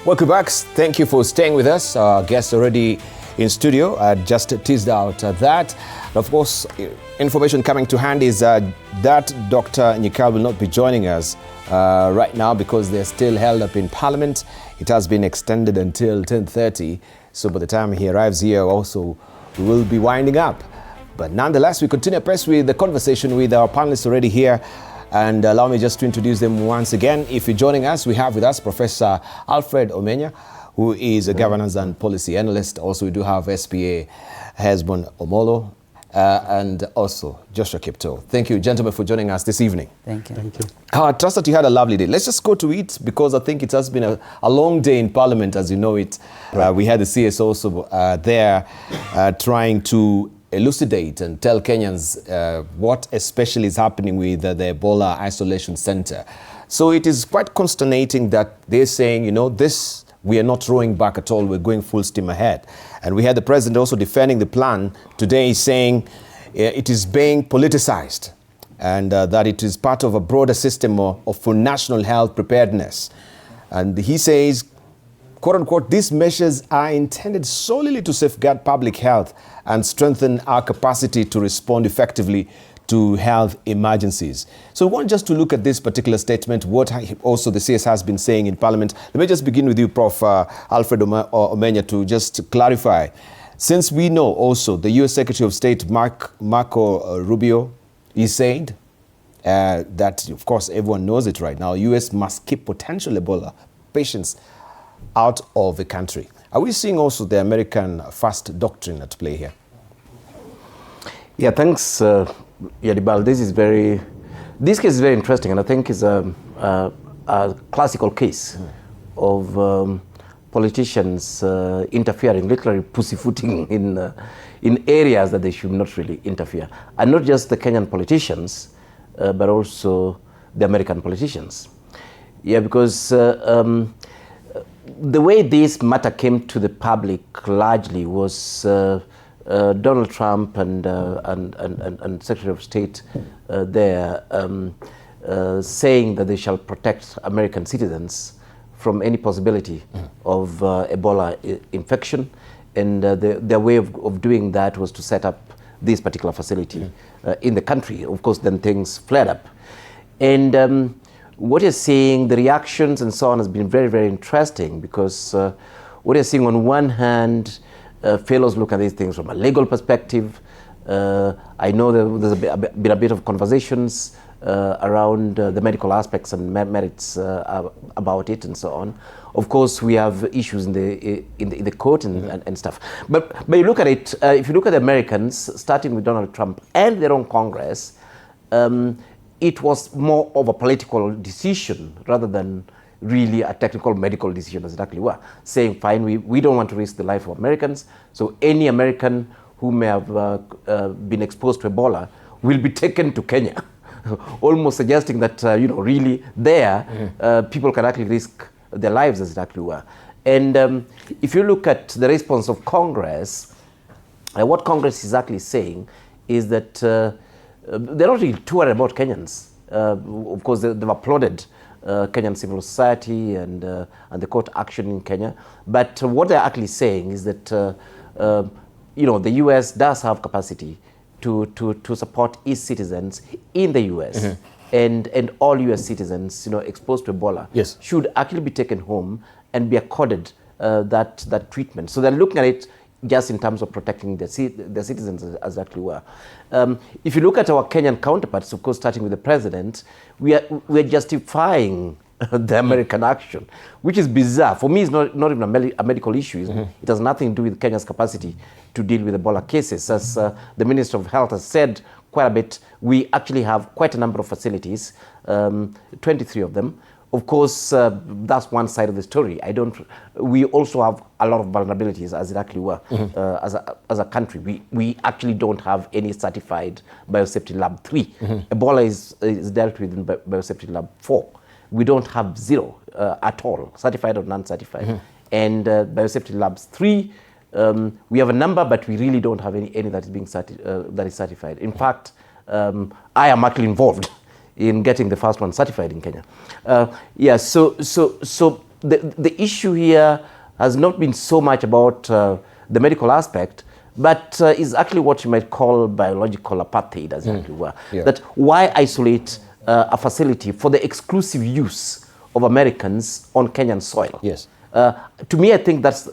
Welcome back. Thank you for staying with us. Our guest already in studio. I just teased out that. And of course, information coming to hand is that Dr. Nyikal will not be joining us right now because they're still held up in Parliament. It has been extended until 10:30. So by the time he arrives here also, we will be winding up. But nonetheless, we continue to press with the conversation with our panelists already here. And allow me just to introduce them once again. If you're joining us, we have with us Professor Alfred Omenya, who is a governance and policy analyst. Also, we do have SPA Hesbon Omolo, and also Joshua Kipto. Thank you, gentlemen, for joining us this evening. Thank you. Thank you. I trust that you had a lovely day. Let's just go to it because I think it has been a long day in Parliament, as you know it. We had the CS also there trying to elucidate and tell Kenyans what especially is happening with the Ebola Isolation Center. So it is quite consternating that they're saying, you know, this, we are not throwing back at all, we're going full steam ahead. And we had the president also defending the plan today, saying it is being politicized and that it is part of a broader system for national health preparedness. And he says, quote unquote, these measures are intended solely to safeguard public health and strengthen our capacity to respond effectively to health emergencies. So we want just to look at this particular statement, what also the CS has been saying in Parliament. Let me just begin with you, Prof. Alfred Omenya, to just clarify. Since we know also the U.S. Secretary of State, Marco Rubio, he said that, of course, everyone knows it right now, U.S. must keep potential Ebola patients out of the country. Are we seeing also the American first doctrine at play here? Yeah, thanks, Yadibal. This case is very interesting, and I think is a classical case of politicians interfering, literally pussyfooting in areas that they should not really interfere, and not just the Kenyan politicians, but also the American politicians. Yeah, because the way this matter came to the public largely was Donald Trump and Secretary of State there saying that they shall protect American citizens from any possibility of Ebola infection, and their way of doing that was to set up this particular facility in the country. Of course, then things flared up, and what you're seeing, the reactions and so on, has been very, very interesting because what you're seeing on one hand, fellows look at these things from a legal perspective. I know there's been a bit of conversations around the medical aspects and merits about it and so on. Of course, we have issues in the court and stuff. But you look at it, if you look at the Americans, starting with Donald Trump and their own Congress, it was more of a political decision rather than really a technical medical decision, as it actually were, saying, fine, we don't want to risk the life of Americans, so any American who may have been exposed to Ebola will be taken to Kenya, almost suggesting that, really there, people can actually risk their lives, as it actually were. And if you look at the response of Congress, what Congress is actually saying is that they're not really too worried about Kenyans. Of course, they've applauded Kenyan civil society and the court action in Kenya. But what they're actually saying is that the U.S. does have capacity to support its citizens in the U.S. And all U.S. citizens, exposed to Ebola, should actually be taken home and be accorded that treatment. So they're looking at it just in terms of protecting the citizens, as actually were. If you look at our Kenyan counterparts, of course, starting with the president, we're justifying the American action, which is bizarre. For me, it's not even a medical issue. It has nothing to do with Kenya's capacity to deal with Ebola cases. As the Minister of Health has said quite a bit, we actually have quite a number of facilities, 23 of them. Of course, that's one side of the story. We also have a lot of vulnerabilities, as it actually were, as a country. We actually don't have any certified biosafety lab 3. Ebola is dealt with in biosafety lab 4. We don't have 0 at all, certified or non-certified. And biosafety labs 3, we have a number, but we really don't have any that is being that is certified. In fact, I am actually involved in getting the first one certified in Kenya. So the issue here has not been so much about the medical aspect, but is actually what you might call biological apartheid, as it were. Yeah. That why isolate a facility for the exclusive use of Americans on Kenyan soil? Yes. To me, I think that's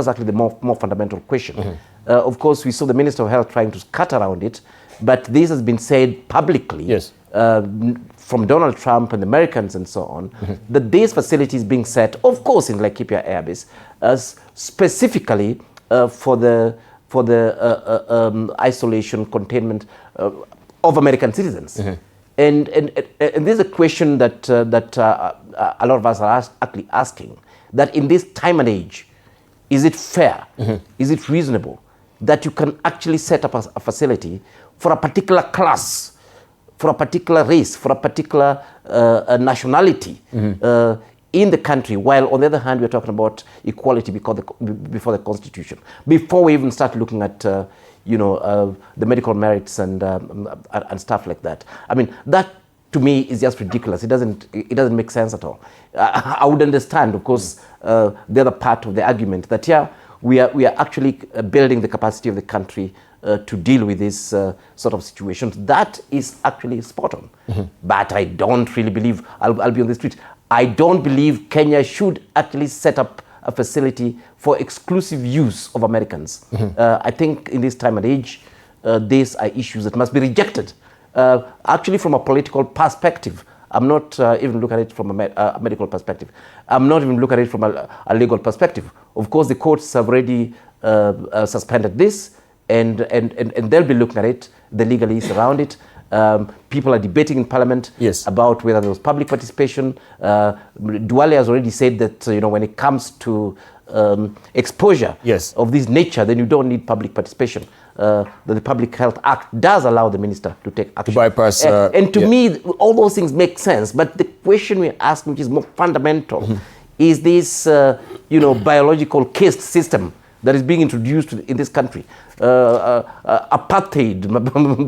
actually the more fundamental question. Of course, we saw the Minister of Health trying to cut around it, but this has been said publicly. Yes. From Donald Trump and the Americans and so on, that these facilities being set, of course, in Laikipia Air Base, specifically for the isolation, containment of American citizens. And this is a question that a lot of us are actually asking, that in this time and age, is it fair, is it reasonable that you can actually set up a facility for a particular class, for a particular race, for a particular nationality in the country, while on the other hand, we're talking about equality before the Constitution, before we even start looking at the medical merits and stuff like that. I mean, that to me is just ridiculous. It doesn't make sense at all. I would understand, of course, the other part of the argument that, yeah, we are actually building the capacity of the country to deal with this sort of situations. That is actually spot on. But I don't really believe, I'll be on the street, I don't believe Kenya should actually set up a facility for exclusive use of Americans. I think in this time and age, these are issues that must be rejected. Actually, from a political perspective, I'm not even looking at it from a medical perspective. I'm not even looking at it from a legal perspective. Of course, the courts have already suspended this, and they'll be looking at it, the legalese around it. People are debating in Parliament about whether there was public participation. Duale has already said that when it comes to exposure of this nature, then you don't need public participation. The Public Health Act does allow the minister to take action. To bypass. And to me, all those things make sense. But the question we're asking, which is more fundamental, is this biological caste system that is being introduced in this country. Apartheid,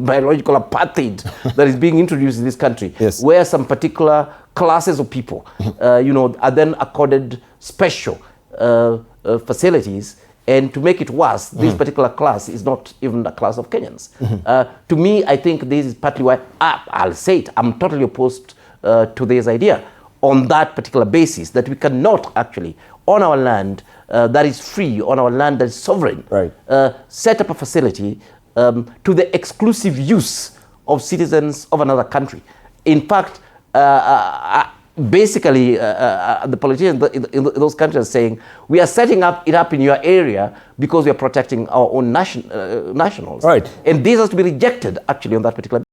biological apartheid that is being introduced in this country, where some particular classes of people are then accorded special facilities, and to make it worse, this particular class is not even a class of Kenyans. To me, I think this is partly why, I'll say it, I'm totally opposed to this idea on that particular basis, that we cannot actually, on our land that is free, on our land that is sovereign, set up a facility to the exclusive use of citizens of another country. In fact, basically, the politicians in those countries are saying, we are setting it up in your area because we are protecting our own nationals. And this has to be rejected, actually, on that particular